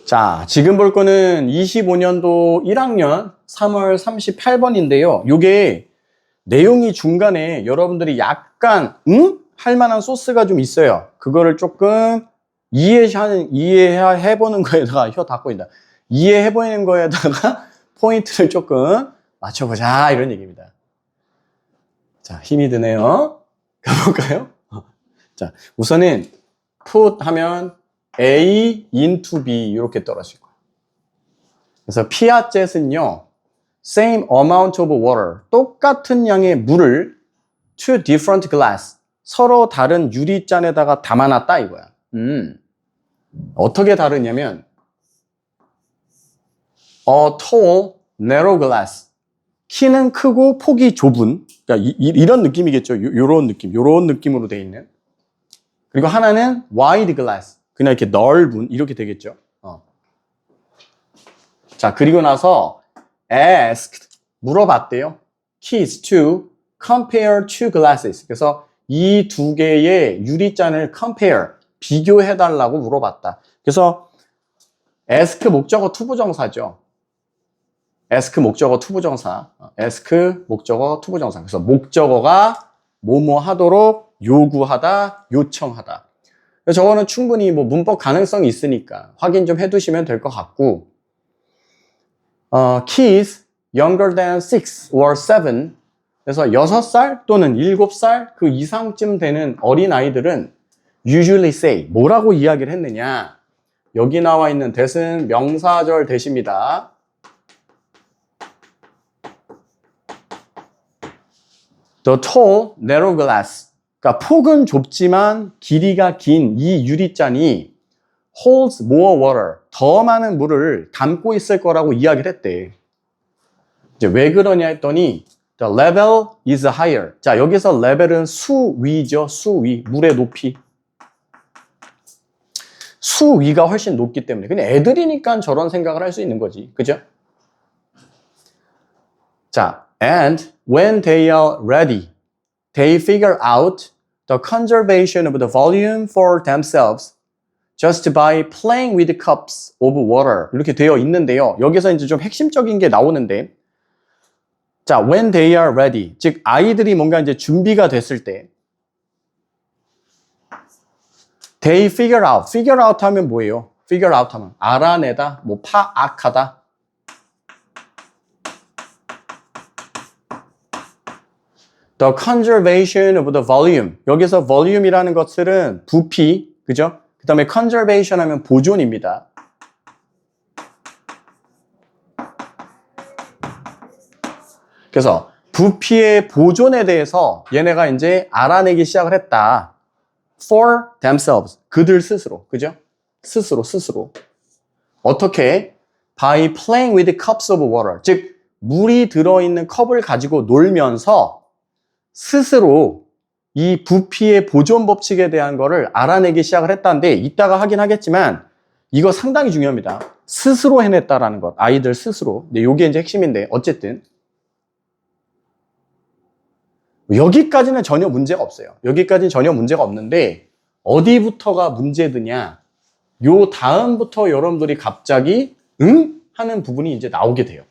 자, 지금 볼 거는 25년도 1학년 3월 38번인데요. 요게 내용이 중간에 여러분들이 약간 할 만한 소스가 좀 있어요. 그거를 조금 이해해보는 거에다가 혀 닫고 있다. 이해해보는 거에다가 포인트를 조금 맞춰보자 이런 얘기입니다. 자, 힘이 드네요. 가볼까요? 자, 우선은 put 하면 A into B 이렇게 떨어질 거예요. 그래서 피아젯은요, same amount of water, 똑같은 양의 물을 to different glass, 서로 다른 유리잔에다가 담아놨다 이거야. 어떻게 다르냐면 a tall, narrow glass, 키는 크고 폭이 좁은, 그러니까 이런 느낌이겠죠. 요런 느낌으로 돼 있는. 그리고 하나는 wide glass, 그냥 이렇게 넓은, 이렇게 되겠죠. 자, 그리고 나서 asked, 물어봤대요. kids to compare two glasses. 그래서 이 두 개의 유리잔을 compare, 비교해달라고 물어봤다. 그래서 ask 목적어 투부정사죠. ask 목적어 투부정사. ask 목적어 투부정사. 그래서 목적어가 뭐뭐 하도록 요구하다, 요청하다. 저거는 충분히 뭐 문법 가능성이 있으니까 확인 좀 해두시면 될 것 같고, kids younger than 6 or 7, 그래서 6살 또는 7살 그 이상쯤 되는 어린 아이들은 usually say, 뭐라고 이야기를 했느냐? 여기 나와 있는 that은 명사절 that입니다. The tall, narrow glass, 그러니까 폭은 좁지만 길이가 긴 이 유리잔이 holds more water, 더 많은 물을 담고 있을 거라고 이야기를 했대. 이제 왜 그러냐 했더니 the level is higher. 자, 여기서 레벨은 수위죠. 수위, 물의 높이. 수위가 훨씬 높기 때문에. 그냥 애들이니까 저런 생각을 할 수 있는 거지. 그죠? 자, and when they are ready, they figure out the conservation of the volume for themselves just by playing with cups of water. 이렇게 되어 있는데요. 여기서 이제 좀 핵심적인 게 나오는데, 자, when they are ready, 즉 아이들이 뭔가 이제 준비가 됐을 때, they figure out. figure out 하면 뭐예요? figure out 하면 알아내다, 뭐 파악하다. The conservation of the volume. 여기서 volume이라는 것들은 부피, 그죠? 그 다음에 conservation 하면 보존입니다. 그래서 부피의 보존에 대해서 얘네가 이제 알아내기 시작을 했다. For themselves. 그들 스스로. 그죠? 스스로. 어떻게? By playing with cups of water. 즉, 물이 들어있는 컵을 가지고 놀면서 스스로 이 부피의 보존 법칙에 대한 거를 알아내기 시작을 했다는데, 이따가 하긴 하겠지만 이거 상당히 중요합니다. 스스로 해냈다라는 것. 아이들 스스로. 근데 이게 이제 핵심인데, 어쨌든 여기까지는 전혀 문제가 없어요. 여기까지는 전혀 문제가 없는데 어디부터가 문제드냐? 요 다음부터 여러분들이 갑자기 하는 부분이 이제 나오게 돼요.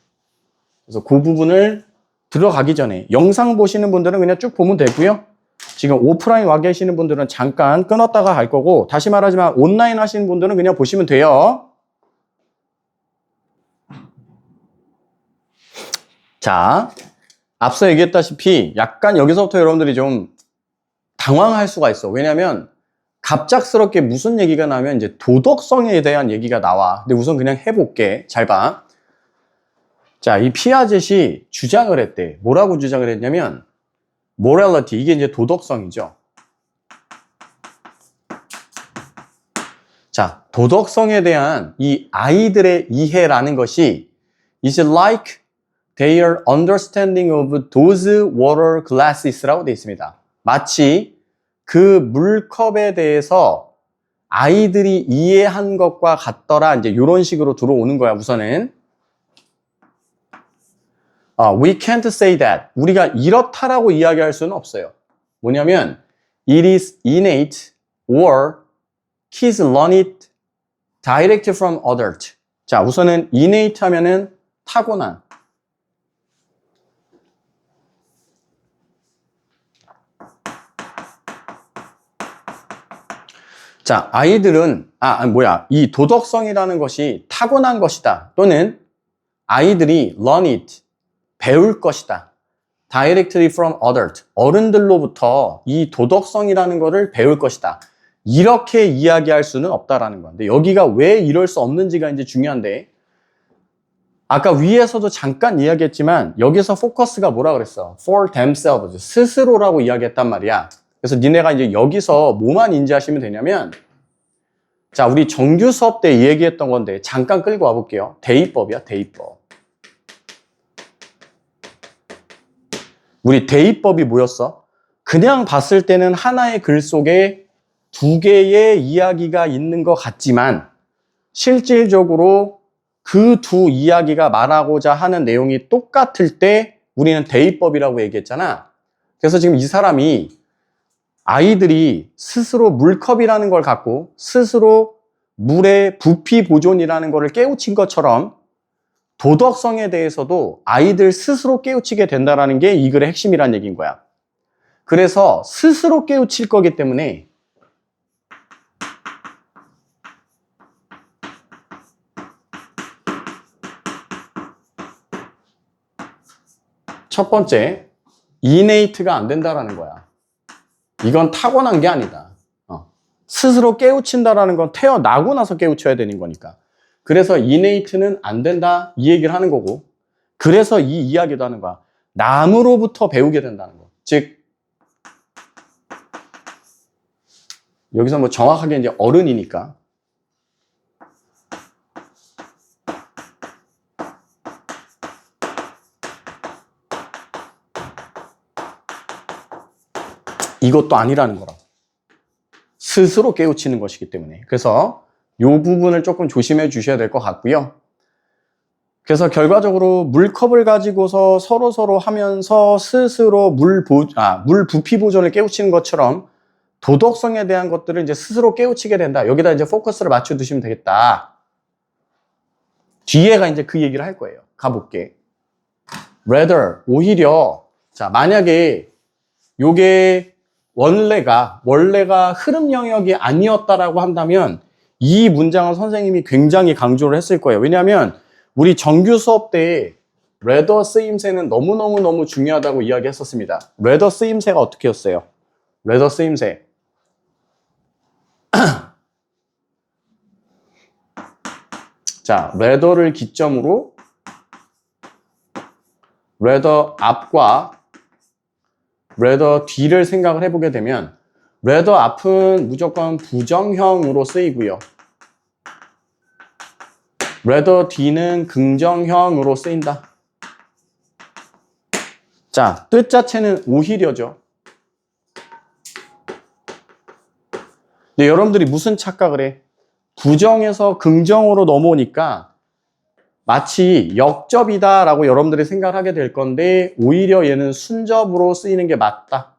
그래서 그 부분을 들어가기 전에 영상 보시는 분들은 그냥 쭉 보면 되고요. 지금 오프라인 와 계시는 분들은 잠깐 끊었다가 갈 거고, 다시 말하지만 온라인 하시는 분들은 그냥 보시면 돼요. 자, 앞서 얘기했다시피 약간 여기서부터 여러분들이 좀 당황할 수가 있어. 왜냐면 갑작스럽게 무슨 얘기가 나면 이제 도덕성에 대한 얘기가 나와. 근데 우선 그냥 해볼게. 잘 봐. 자, 이 피아젯이 주장을 했대. 뭐라고 주장을 했냐면 morality, 이게 이제 도덕성이죠. 자, 도덕성에 대한 이 아이들의 이해라는 것이 is like their understanding of those water glasses라고 되어 있습니다. 마치 그 물컵에 대해서 아이들이 이해한 것과 같더라. 이제 이런 식으로 들어오는 거야, 우선은. We can't say that. 우리가 이렇다라고 이야기할 수는 없어요. 뭐냐면 it is innate or kids learn it direct from adult. 자, 우선은 innate 하면은 타고난. 자, 아이들은, 이 도덕성이라는 것이 타고난 것이다. 또는 아이들이 learn it, 배울 것이다. directly from adult, 어른들로부터 이 도덕성이라는 것을 배울 것이다. 이렇게 이야기할 수는 없다라는 건데, 여기가 왜 이럴 수 없는지가 이제 중요한데, 아까 위에서도 잠깐 이야기했지만, 여기서 포커스가 뭐라 그랬어? for themselves, 스스로라고 이야기했단 말이야. 그래서 니네가 이제 여기서 뭐만 인지하시면 되냐면, 자, 우리 정규 수업 때 얘기했던 건데, 잠깐 끌고 와볼게요. 대입법이야, 대입법. 우리 대입법이 뭐였어? 그냥 봤을 때는 하나의 글 속에 두 개의 이야기가 있는 것 같지만 실질적으로 그 두 이야기가 말하고자 하는 내용이 똑같을 때 우리는 대입법이라고 얘기했잖아. 그래서 지금 이 사람이 아이들이 스스로 물컵이라는 걸 갖고 스스로 물의 부피 보존이라는 것을 깨우친 것처럼 도덕성에 대해서도 아이들 스스로 깨우치게 된다는 게 이 글의 핵심이란 얘기인 거야. 그래서 스스로 깨우칠 거기 때문에 첫 번째, innate가 안 된다라는 거야. 이건 타고난 게 아니다. 스스로 깨우친다라는 건 태어나고 나서 깨우쳐야 되는 거니까. 그래서 innate는 안 된다 이 얘기를 하는 거고, 그래서 이 이야기도 하는 거야. 남으로부터 배우게 된다는 거. 즉 여기서 뭐 정확하게 이제 어른이니까 이것도 아니라는 거라고. 스스로 깨우치는 것이기 때문에. 그래서 이 부분을 조금 조심해 주셔야 될 것 같고요. 그래서 결과적으로 물컵을 가지고서 서로 하면서 스스로 물 부피 보존을 깨우치는 것처럼 도덕성에 대한 것들을 이제 스스로 깨우치게 된다. 여기다 이제 포커스를 맞춰 두시면 되겠다. 뒤에가 이제 그 얘기를 할 거예요. 가볼게. rather, 오히려, 자, 만약에 요게 원래가 흐름 영역이 아니었다라고 한다면 이 문장은 선생님이 굉장히 강조를 했을 거예요. 왜냐하면 우리 정규 수업 때 rather 쓰임새는 너무 중요하다고 이야기했었습니다. rather 쓰임새가 어떻게 였어요? rather 쓰임새. 자, rather를 기점으로 rather 앞과 rather 뒤를 생각을 해보게 되면 rather 앞은 무조건 부정형으로 쓰이고요. rather 뒤는 긍정형으로 쓰인다. 자, 뜻 자체는 오히려죠. 근데 여러분들이 무슨 착각을 해? 부정에서 긍정으로 넘어오니까 마치 역접이다라고 여러분들이 생각을 하게 될 건데 오히려 얘는 순접으로 쓰이는 게 맞다.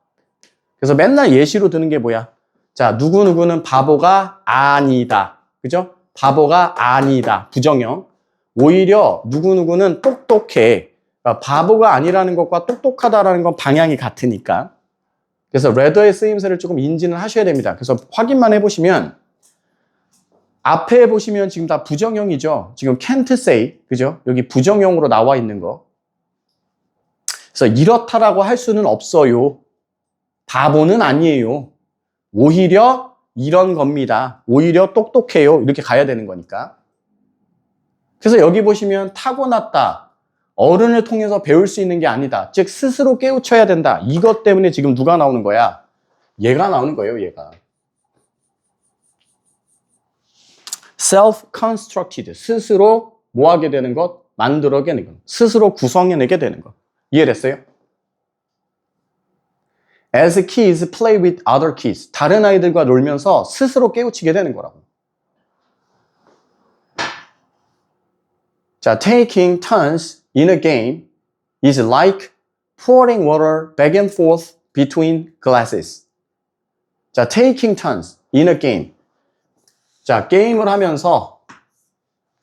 그래서 맨날 예시로 드는 게 뭐야? 자, 누구누구는 바보가 아니다. 그죠? 바보가 아니다. 부정형. 오히려 누구누구는 똑똑해. 그러니까 바보가 아니라는 것과 똑똑하다라는 건 방향이 같으니까. 그래서 rather의 쓰임새를 조금 인지는 하셔야 됩니다. 그래서 확인만 해보시면 앞에 보시면 지금 다 부정형이죠. 지금 can't say, 그죠? 여기 부정형으로 나와 있는 거. 그래서 이렇다라고 할 수는 없어요. 바보는 아니에요. 오히려 이런 겁니다. 오히려 똑똑해요. 이렇게 가야 되는 거니까. 그래서 여기 보시면 타고났다. 어른을 통해서 배울 수 있는 게 아니다. 즉 스스로 깨우쳐야 된다. 이것 때문에 지금 누가 나오는 거야? 얘가 나오는 거예요. 얘가. self-constructed, 스스로 뭐 하게 되는 것? 만들어내는 것. 스스로 구성해내게 되는 것. 이해됐어요? As kids play with other kids, 다른 아이들과 놀면서 스스로 깨우치게 되는 거라고. 자, taking turns in a game is like pouring water back and forth between glasses. 자, taking turns in a game. 자, 게임을 하면서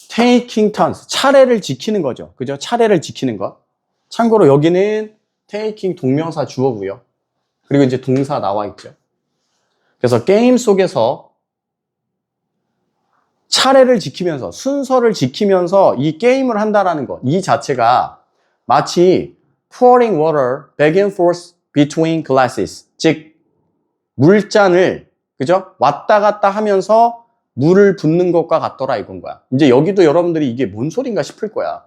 taking turns. 차례를 지키는 거죠. 그죠? 차례를 지키는 것. 참고로 여기는 taking 동명사 주어고요. 그리고 이제 동사 나와 있죠. 그래서 게임 속에서 차례를 지키면서, 순서를 지키면서 이 게임을 한다라는 것, 이 자체가 마치 pouring water back and forth between glasses. 즉, 물잔을, 그죠? 왔다 갔다 하면서 물을 붓는 것과 같더라 이건 거야. 이제 여기도 여러분들이 이게 뭔 소린가 싶을 거야.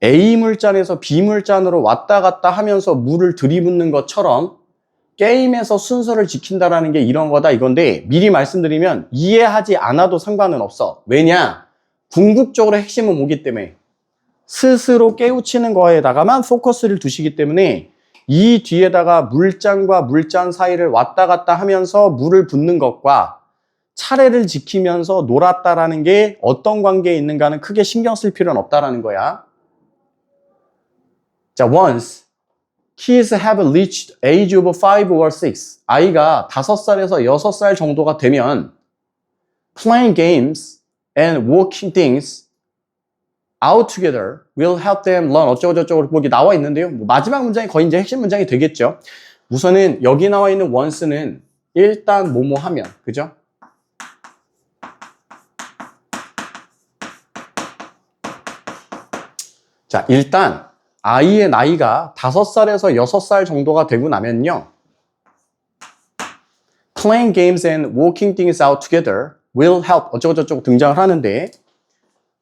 A 물잔에서 B 물잔으로 왔다 갔다 하면서 물을 들이붓는 것처럼 게임에서 순서를 지킨다라는 게 이런 거다 이건데, 미리 말씀드리면 이해하지 않아도 상관은 없어. 왜냐? 궁극적으로 핵심은 뭐기 때문에 스스로 깨우치는 거에다가만 포커스를 두시기 때문에 이 뒤에다가 물잔과 물잔 사이를 왔다 갔다 하면서 물을 붓는 것과 차례를 지키면서 놀았다라는 게 어떤 관계에 있는가는 크게 신경 쓸 필요는 없다라는 거야. 자, once kids have reached age of 5 or 6. 아이가 5살에서 6살 정도가 되면 playing games and walking things out together will help them learn 어쩌고저쩌고 여기 나와 있는데요. 뭐 마지막 문장이 거의 이제 핵심 문장이 되겠죠. 우선은 여기 나와 있는 once는 일단 뭐뭐 하면, 그죠? 자, 일단 아이의 나이가 5살에서 6살 정도가 되고 나면요. Playing games and walking things out together will help 어쩌고저쩌고 등장을 하는데,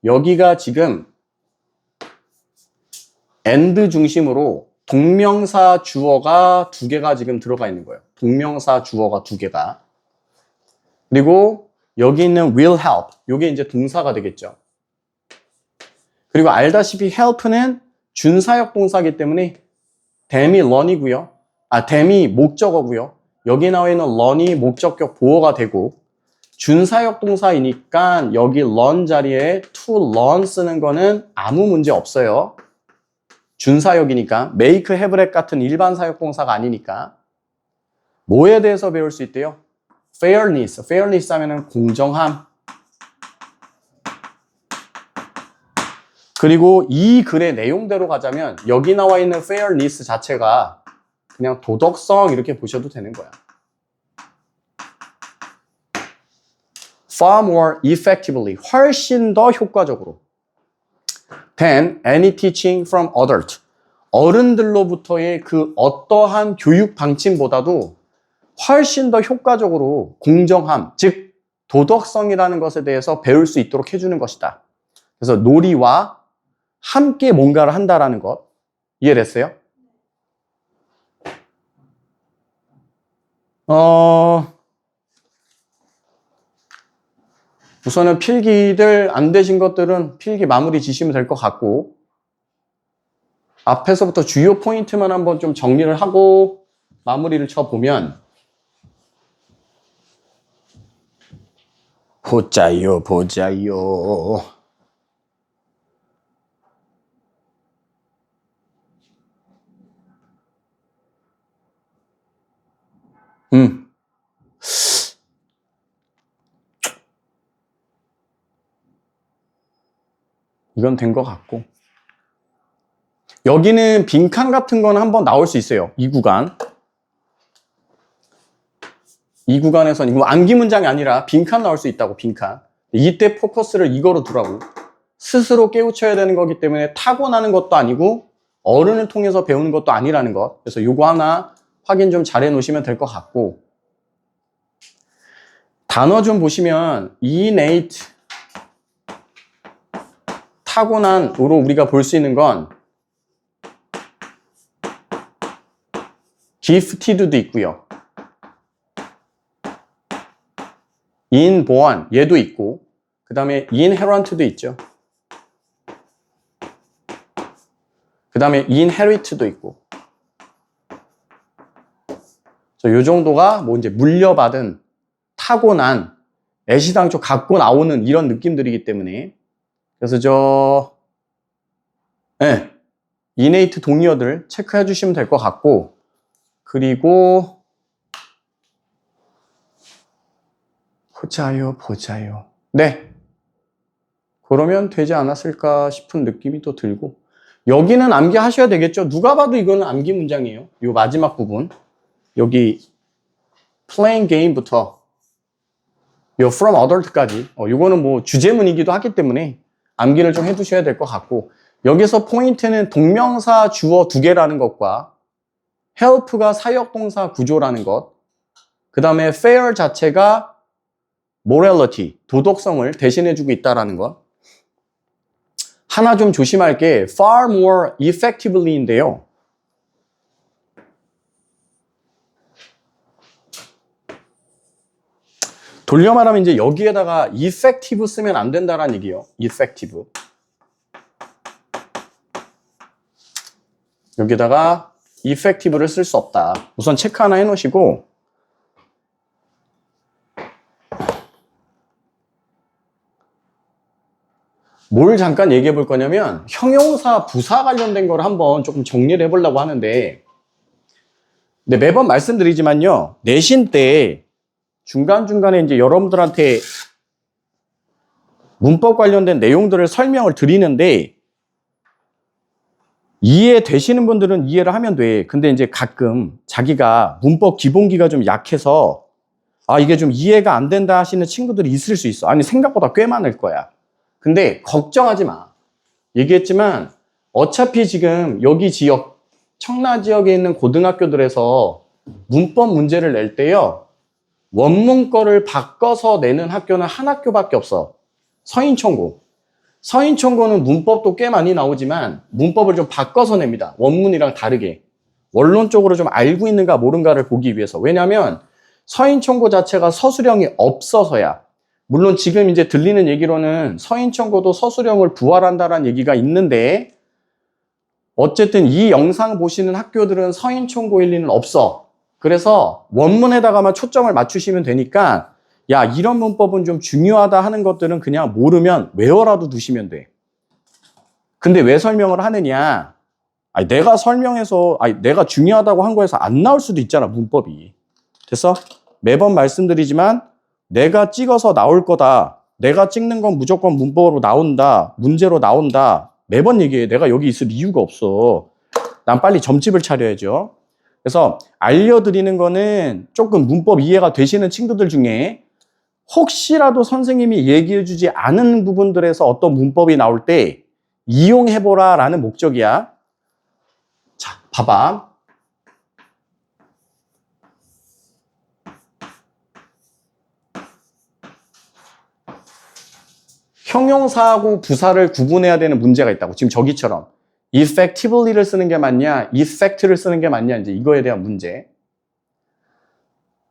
여기가 지금 and 중심으로 동명사 주어가 2개가 지금 들어가 있는 거예요. 동명사 주어가 2개가. 그리고 여기 있는 will help, 이게 이제 동사가 되겠죠. 그리고 알다시피 help는 준사역 동사이기 때문에 them이 learn이고요. them이 목적어고요. 여기 나와 있는 learn이 목적격 보어가 되고, 준사역 동사이니까 여기 learn 자리에 to learn 쓰는 거는 아무 문제 없어요. 준사역이니까. make, have, have 같은 일반 사역 동사가 아니니까. 뭐에 대해서 배울 수 있대요? fairness. fairness 하면은 공정함. 그리고 이 글의 내용대로 가자면 여기 나와 있는 fairness 자체가 그냥 도덕성 이렇게 보셔도 되는 거야. far more effectively, 훨씬 더 효과적으로 than any teaching from adult. 어른들로부터의 그 어떠한 교육 방침보다도 훨씬 더 효과적으로 공정함, 즉 도덕성이라는 것에 대해서 배울 수 있도록 해주는 것이다. 그래서 놀이와 함께 뭔가를 한다라는 것. 이해됐어요? 우선은 필기들 안 되신 것들은 필기 마무리 지시면 될 것 같고, 앞에서부터 주요 포인트만 한번 좀 정리를 하고 마무리를 쳐보면, 보자요. 이건 된 것 같고, 여기는 빈칸 같은 건 한번 나올 수 있어요. 이 구간에서는 이거 암기 문장이 아니라 빈칸 나올 수 있다고. 빈칸. 이때 포커스를 이거로 두라고. 스스로 깨우쳐야 되는 거기 때문에 타고나는 것도 아니고 어른을 통해서 배우는 것도 아니라는 것. 그래서 이거 하나 확인 좀 잘 해놓으시면 될 것 같고, 단어 좀 보시면 innate, 타고난으로 우리가 볼 수 있는 건 gifted도 있고요. inborn, 얘도 있고, 그 다음에 inherent도 있죠. 그 다음에 inherit도 있고. 요 정도가 뭐 이제 물려받은, 타고난, 애시당초 갖고 나오는 이런 느낌들이기 때문에, 그래서 innate 동의어들 체크해 주시면 될 것 같고, 그리고 보자요. 네. 그러면 되지 않았을까 싶은 느낌이 또 들고, 여기는 암기하셔야 되겠죠. 누가 봐도 이거는 암기 문장이에요. 이 마지막 부분, 여기 playing game부터 요 from adult까지, 이거는 뭐 주제문이기도 하기 때문에 암기를 좀 해두셔야 될 것 같고, 여기서 포인트는 동명사 주어 두 개라는 것과 help가 사역동사 구조라는 것, 그 다음에 fair 자체가 morality, 도덕성을 대신해주고 있다는 것. 하나 좀 조심할 게 far more effectively인데요. 돌려 말하면 이제 여기에다가 effective 쓰면 안 된다는 얘기예요. effective. 여기다가 effective를 쓸 수 없다. 우선 체크 하나 해놓으시고, 뭘 잠깐 얘기해 볼 거냐면 형용사 부사 관련된 걸 한번 조금 정리를 해보려고 하는데, 근데 매번 말씀드리지만요, 내신 때 중간중간에 이제 여러분들한테 문법 관련된 내용들을 설명을 드리는데, 이해되시는 분들은 이해를 하면 돼. 근데 이제 가끔 자기가 문법 기본기가 좀 약해서 이게 좀 이해가 안 된다 하시는 친구들이 있을 수 있어. 아니, 생각보다 꽤 많을 거야. 근데 걱정하지 마. 얘기했지만 어차피 지금 여기 지역, 청라 지역에 있는 고등학교들에서 문법 문제를 낼 때요, 원문 거를 바꿔서 내는 학교는 한 학교밖에 없어. 서인총고. 서인총고는 문법도 꽤 많이 나오지만 문법을 좀 바꿔서 냅니다. 원문이랑 다르게. 원론적으로 좀 알고 있는가 모른가를 보기 위해서. 왜냐하면 서인총고 자체가 서술형이 없어서야. 물론 지금 이제 들리는 얘기로는 서인총고도 서술형을 부활한다라는 얘기가 있는데, 어쨌든 이 영상 보시는 학교들은 서인총고 일리는 없어. 그래서 원문에다가만 초점을 맞추시면 되니까, 야, 이런 문법은 좀 중요하다 하는 것들은 그냥 모르면 외워라도 두시면 돼. 근데 왜 설명을 하느냐? 내가 설명해서, 내가 중요하다고 한 거에서 안 나올 수도 있잖아, 문법이. 됐어? 매번 말씀드리지만 내가 찍어서 나올 거다. 내가 찍는 건 무조건 문법으로 나온다. 문제로 나온다. 매번 얘기해. 내가 여기 있을 이유가 없어. 난 빨리 점집을 차려야죠. 그래서 알려드리는 거는 조금 문법 이해가 되시는 친구들 중에 혹시라도 선생님이 얘기해주지 않은 부분들에서 어떤 문법이 나올 때 이용해보라 라는 목적이야. 자, 봐봐. 형용사하고 부사를 구분해야 되는 문제가 있다고. 지금 저기처럼 effectively를 쓰는 게 맞냐, effect를 쓰는 게 맞냐, 이제 이거에 대한 문제.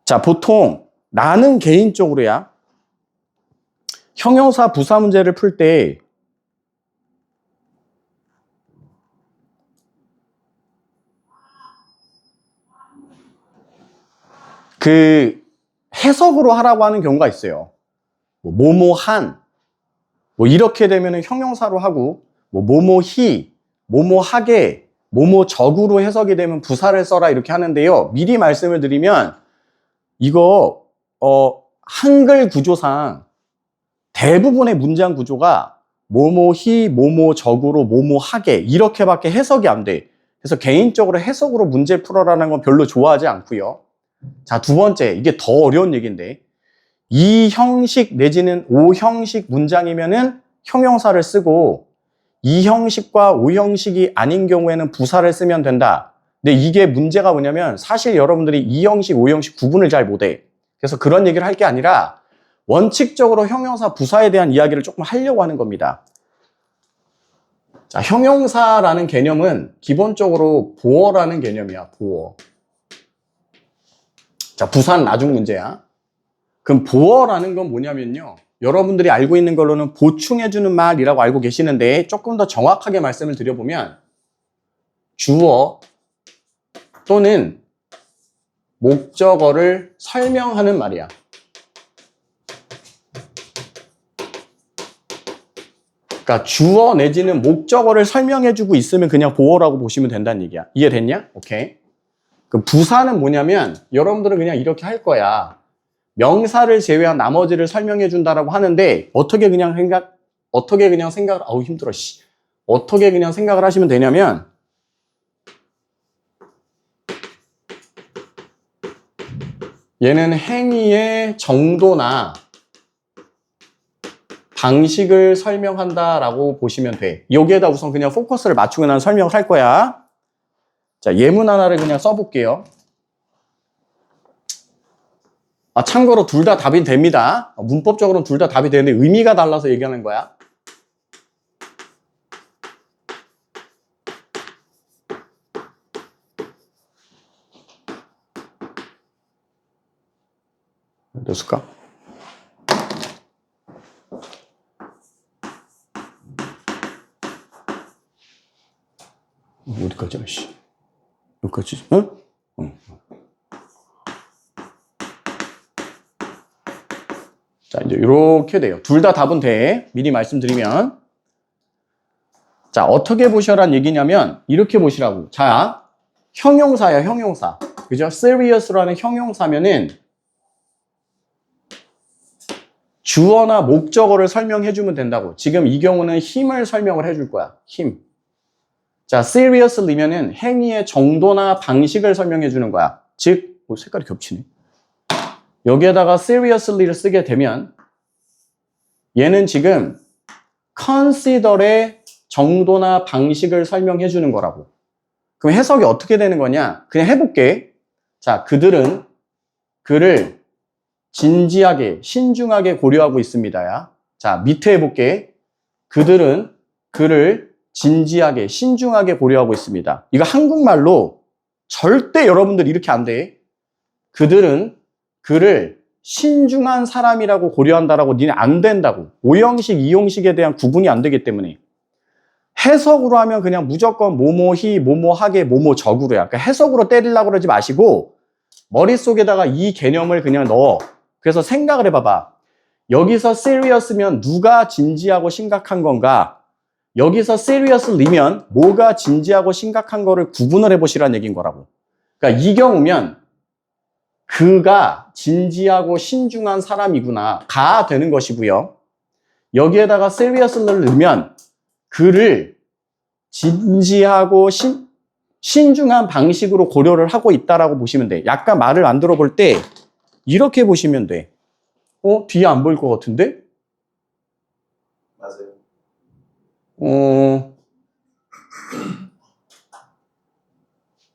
자, 보통 나는 개인적으로야, 형용사 부사 문제를 풀 때 그 해석으로 하라고 하는 경우가 있어요. 뭐뭐한, 이렇게 되면은 형용사로 하고, 뭐뭐히, 뭐뭐하게, 뭐뭐적으로 해석이 되면 부사를 써라 이렇게 하는데요. 미리 말씀을 드리면 이거 한글 구조상 대부분의 문장 구조가 뭐뭐히, 뭐뭐적으로, 뭐뭐하게 이렇게밖에 해석이 안 돼. 그래서 개인적으로 해석으로 문제 풀어라는 건 별로 좋아하지 않고요. 자, 두 번째, 이게 더 어려운 얘기인데, 이 형식 내지는 오 형식 문장이면은 형용사를 쓰고, 이 형식과 오 형식이 아닌 경우에는 부사를 쓰면 된다. 근데 이게 문제가 뭐냐면 사실 여러분들이 이 형식, 오 형식 구분을 잘 못해. 그래서 그런 얘기를 할 게 아니라 원칙적으로 형용사, 부사에 대한 이야기를 조금 하려고 하는 겁니다. 자, 형용사라는 개념은 기본적으로 보어라는 개념이야, 보어. 자, 부사는 나중 문제야. 그럼 보어라는 건 뭐냐면요, 여러분들이 알고 있는 걸로는 보충해주는 말이라고 알고 계시는데, 조금 더 정확하게 말씀을 드려보면 주어 또는 목적어를 설명하는 말이야. 그러니까 주어 내지는 목적어를 설명해주고 있으면 그냥 보어라고 보시면 된다는 얘기야. 이해됐냐? 오케이. 그 부사는 뭐냐면 여러분들은 그냥 이렇게 할 거야. 명사를 제외한 나머지를 설명해 준다라고 하는데, 어떻게 그냥 어떻게 그냥 생각을, 아우 힘들어, 씨. 어떻게 그냥 생각을 하시면 되냐면, 얘는 행위의 정도나 방식을 설명한다라고 보시면 돼. 여기에다 우선 그냥 포커스를 맞추고 난 설명을 할 거야. 자, 예문 하나를 그냥 써볼게요. 참고로 둘 다 답이 됩니다. 문법적으로는 둘 다 답이 되는데 의미가 달라서 얘기하는 거야. 됐을까? 어디까지야, 씨. 여기까지? 응? 응. 자, 이제 이렇게 돼요. 둘 다 답은 돼. 미리 말씀드리면. 자, 어떻게 보셔란 얘기냐면, 이렇게 보시라고. 자, 형용사야, 형용사. 그죠? serious라는 형용사면은, 주어나 목적어를 설명해주면 된다고. 지금 이 경우는 힘을 설명을 해줄 거야. 힘. 자, seriously면은 행위의 정도나 방식을 설명해 주는 거야. 즉, 색깔이 겹치네. 여기에다가 seriously를 쓰게 되면 얘는 지금 consider의 정도나 방식을 설명해 주는 거라고. 그럼 해석이 어떻게 되는 거냐? 그냥 해볼게. 자, 그들은 그를 진지하게, 신중하게 고려하고 있습니다야. 자, 밑에 해볼게. 그들은 그를 진지하게, 신중하게 고려하고 있습니다. 이거 한국말로 절대 여러분들 이렇게 안 돼. 그들은 그를 신중한 사람이라고 고려한다라고 니네 안 된다고. 오형식, 이형식에 대한 구분이 안 되기 때문에. 해석으로 하면 그냥 무조건 뭐뭐히, 뭐뭐하게, 뭐뭐적으로 야. 그러니까 해석으로 때리려고 그러지 마시고 머릿속에다가 이 개념을 그냥 넣어. 그래서 생각을 해봐봐. 여기서 serious면 누가 진지하고 심각한 건가? 여기서 seriously면 뭐가 진지하고 심각한 거를 구분을 해보시라는 얘기인 거라고. 그러니까 이 경우면 그가 진지하고 신중한 사람이구나 가 되는 것이고요. 여기에다가 serious를 넣으면 그를 진지하고 신중한 방식으로 고려를 하고 있다라고 보시면 돼. 약간 말을 안 들어볼 때 이렇게 보시면 돼. 뒤에 안 보일 것 같은데? 맞아요.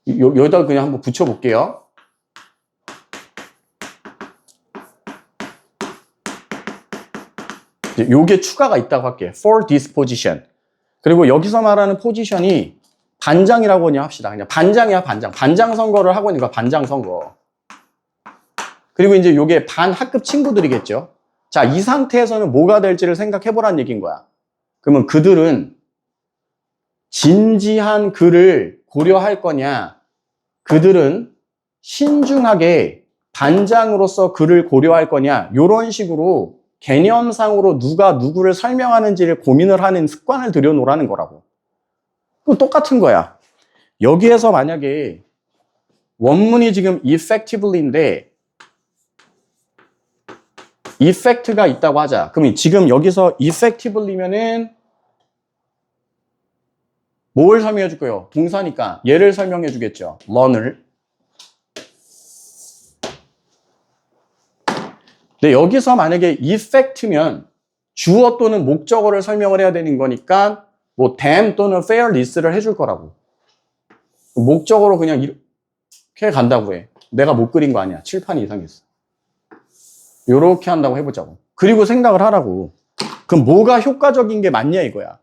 여기다 그냥 한번 붙여볼게요. 요게 추가가 있다고 할게요. For this position. 그리고 여기서 말하는 포지션이 반장이라고 그냥 합시다. 그냥 반장이야, 반장. 반장 선거를 하고 있는 거야, 반장 선거. 그리고 이제 요게 반 학급 친구들이겠죠. 자, 이 상태에서는 뭐가 될지를 생각해보라는 얘기인 거야. 그러면 그들은 진지한 그를 고려할 거냐, 그들은 신중하게 반장으로서 그를 고려할 거냐, 요런 식으로 개념상으로 누가 누구를 설명하는지를 고민을 하는 습관을 들여놓으라는 거라고. 그럼 똑같은 거야. 여기에서 만약에 원문이 지금 effectively인데 effect가 있다고 하자. 그럼 지금 여기서 effectively면은 뭘 설명해 줄 거예요? 동사니까 얘를 설명해 주겠죠. learn을. 근데 여기서 만약에 effect면 주어 또는 목적어를 설명을 해야 되는 거니까 뭐 damn 또는 fairless를 해줄 거라고. 목적어로 그냥 이렇게 간다고 해. 내가 못 그린 거 아니야. 칠판이 이상했어. 요렇게 한다고 해보자고. 그리고 생각을 하라고. 그럼 뭐가 효과적인 게 맞냐 이거야.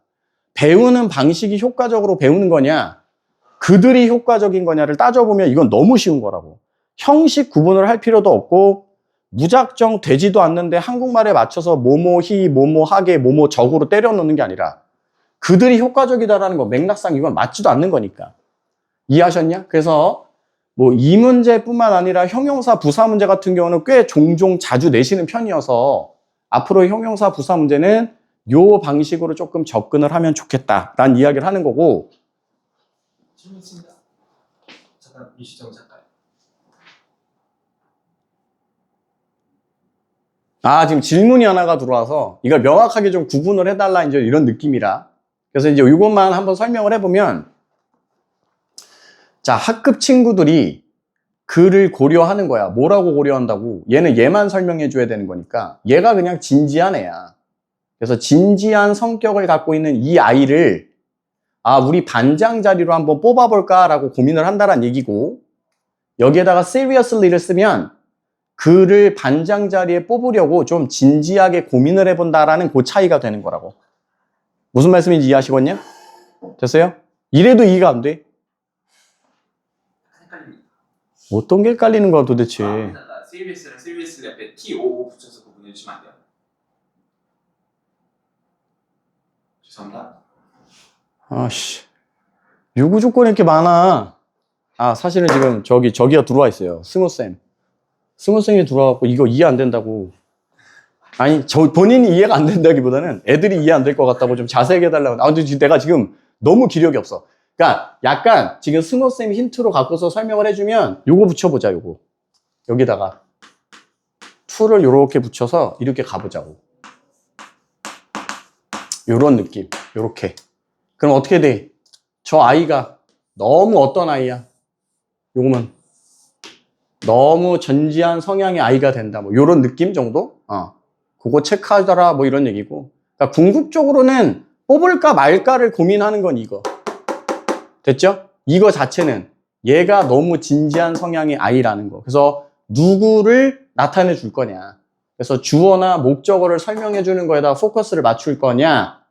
배우는 방식이 효과적으로 배우는 거냐, 그들이 효과적인 거냐를 따져보면 이건 너무 쉬운 거라고. 형식 구분을 할 필요도 없고 무작정 되지도 않는데 한국말에 맞춰서 뭐뭐히, 뭐뭐하게, 뭐뭐적으로 때려 넣는 게 아니라 그들이 효과적이다라는 거 맥락상 이건 맞지도 않는 거니까. 이해하셨냐? 그래서 뭐 이 문제뿐만 아니라 형용사 부사 문제 같은 경우는 꽤 종종 자주 내시는 편이어서 앞으로 형용사 부사 문제는 요 방식으로 조금 접근을 하면 좋겠다라는 이야기를 하는 거고. 질문 있습니다. 잠깐 미시정 잠깐. 아, 지금 질문이 하나가 들어와서 이걸 명확하게 좀 구분을 해달라 이제 이런 느낌이라. 그래서 이제 이것만 한번 설명을 해보면, 자, 학급 친구들이 그를 고려하는 거야. 뭐라고 고려한다고? 얘는 얘만 설명해 줘야 되는 거니까. 얘가 그냥 진지한 애야. 그래서 진지한 성격을 갖고 있는 이 아이를 아, 우리 반장 자리로 한번 뽑아볼까라고 고민을 한다란 얘기고, 여기에다가 seriously를 쓰면 그를 반장 자리에 뽑으려고 좀 진지하게 고민을 해본다라는 그 차이가 되는 거라고. 무슨 말씀인지 이해하시겠냐? 됐어요? 이래도 이해가 안 돼? 헷갈립니다. 어떤 게 헷갈리는 거야 도대체? 여기다가 CBS랑 CBS 옆에 TO 붙여서 구분해 주시면 안 돼요? 죄송합니다. 아씨, 요구 조건이 이렇게 많아. 아, 사실은 지금 저기가 들어와 있어요. 승우쌤이 들어와갖고 이거 이해 안 된다고. 아니, 본인이 이해가 안 된다기보다는 애들이 이해 안 될 것 같다고 좀 자세하게 해달라고. 아, 근데 내가 지금 너무 기력이 없어. 그러니까 약간 지금 승우쌤이 힌트로 갖고서 설명을 해주면 요거 붙여보자, 요거. 여기다가 툴을 요렇게 붙여서 이렇게 가보자고. 요런 느낌. 요렇게. 그럼 어떻게 돼? 저 아이가 너무 어떤 아이야? 요거면 너무 전지한 성향의 아이가 된다. 뭐 요런 느낌 정도? 그거 체크하더라. 뭐 이런 얘기고. 그러니까 궁극적으로는 뽑을까 말까를 고민하는 건 이거. 됐죠? 이거 자체는 얘가 너무 진지한 성향의 아이라는 거. 그래서 누구를 나타내 줄 거냐. 그래서 주어나 목적어를 설명해 주는 거에다가 포커스를 맞출 거냐.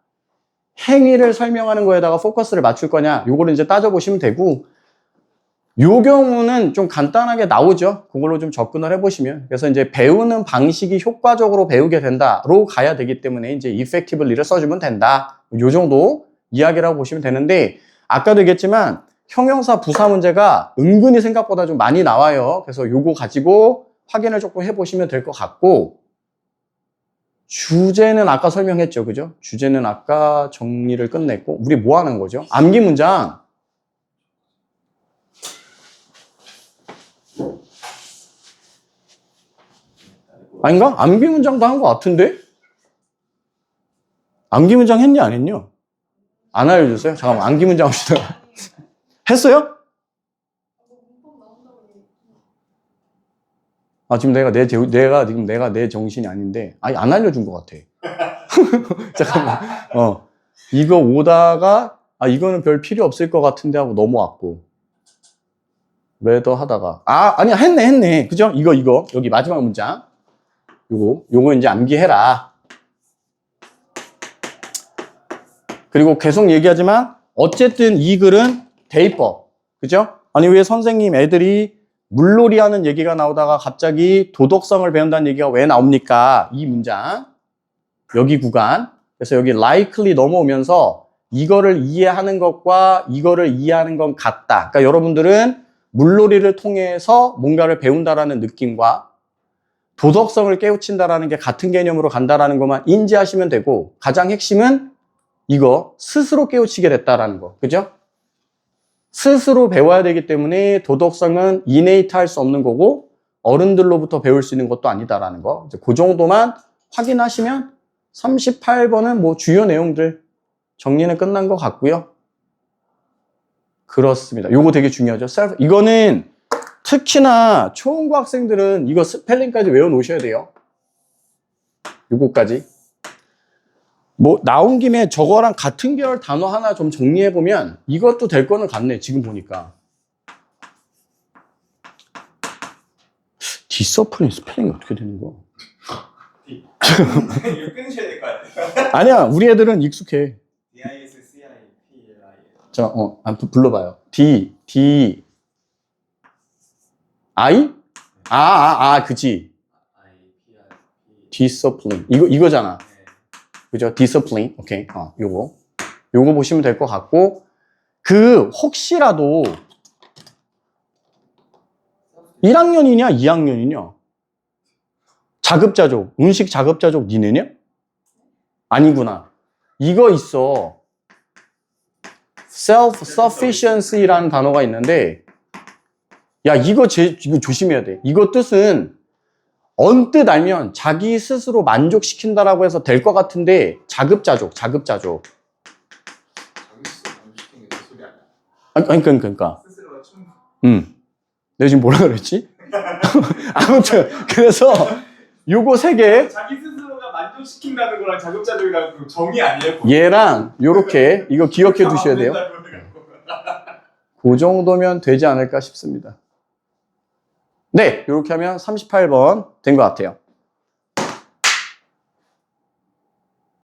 행위를 설명하는 거에다가 포커스를 맞출 거냐. 요거를 이제 따져보시면 되고, 요 경우는 좀 간단하게 나오죠. 그걸로 좀 접근을 해보시면. 그래서 이제 배우는 방식이 효과적으로 배우게 된다로 가야 되기 때문에 이제 effectively를 써주면 된다. 요 정도 이야기라고 보시면 되는데, 아까도 얘기했지만 형용사 부사 문제가 은근히 생각보다 좀 많이 나와요. 그래서 요거 가지고 확인을 조금 해보시면 될 것 같고, 주제는 아까 설명했죠. 그죠? 주제는 아까 정리를 끝냈고, 우리 뭐 하는 거죠? 암기 문장. 아닌가? 암기 문장도 한 것 같은데? 암기 문장 했냐, 안 했냐? 안 알려줬어요? 잠깐만, 암기 문장 합시다. 했어요? 아, 지금 내가 내 정신이 아닌데, 아니, 안 알려준 것 같아. 잠깐만, 이거 오다가, 아, 이거는 별 필요 없을 것 같은데 하고 넘어왔고, 레더 하다가, 아, 아니야, 했네. 그죠? 이거. 여기 마지막 문장. 요거 이제 암기해라. 그리고 계속 얘기하지만, 어쨌든 이 글은 대입법. 그죠? 아니, 왜 선생님 애들이 물놀이 하는 얘기가 나오다가 갑자기 도덕성을 배운다는 얘기가 왜 나옵니까? 이 문장. 여기 구간. 그래서 여기 likely 넘어오면서 이거를 이해하는 것과 이거를 이해하는 건 같다. 그러니까 여러분들은 물놀이를 통해서 뭔가를 배운다라는 느낌과 도덕성을 깨우친다라는 게 같은 개념으로 간다라는 것만 인지하시면 되고, 가장 핵심은 이거 스스로 깨우치게 됐다라는 거. 그죠? 스스로 배워야 되기 때문에 도덕성은 innate 할 수 없는 거고 어른들로부터 배울 수 있는 것도 아니다라는 거. 이제 그 정도만 확인하시면 38번은 뭐 주요 내용들 정리는 끝난 것 같고요. 그렇습니다. 요거 되게 중요하죠. 이거는 특히나 초중고 학생들은 이거 스펠링까지 외워 놓으셔야 돼요. 요거까지. 뭐 나온 김에 저거랑 같은 계열 단어 하나 좀 정리해보면 이것도 될 거는 같네. 지금 보니까. 디서플린 스펠링이 어떻게 되는 거야? 이거 끊으셔야 될 것 같아요. 아니야. 우리 애들은 익숙해. D-I-S-C-I-P-L-I. 자, 불러봐요. 그치. 디서플린. 이거잖아. 그죠? discipline. 오케이. 요거 보시면 될 것 같고, 혹시라도 1학년이냐, 2학년이냐? 자급자족, 운식 자급자족 니네냐? 아니구나. 이거 있어. self-sufficiency라는 단어가 있는데, 야, 이거 조심해야 돼. 이거 뜻은 언뜻 알면 자기 스스로 만족시킨다라고 해서 될 것 같은데 자급자족. 자기 스스로 만족시키는 게 소리 아니야. 그러니까. 스스로가 충분. 내가 지금 뭐라 그랬지? 아무튼 그래서 요거 세 개 자기 스스로가 만족시킨다는 거랑 자급자족이랑 그 정의 아니에요? 얘랑 요렇게 이거 기억해 두셔야 돼요. 그 정도면 되지 않을까 싶습니다. 네, 요렇게 하면 38번 된 것 같아요.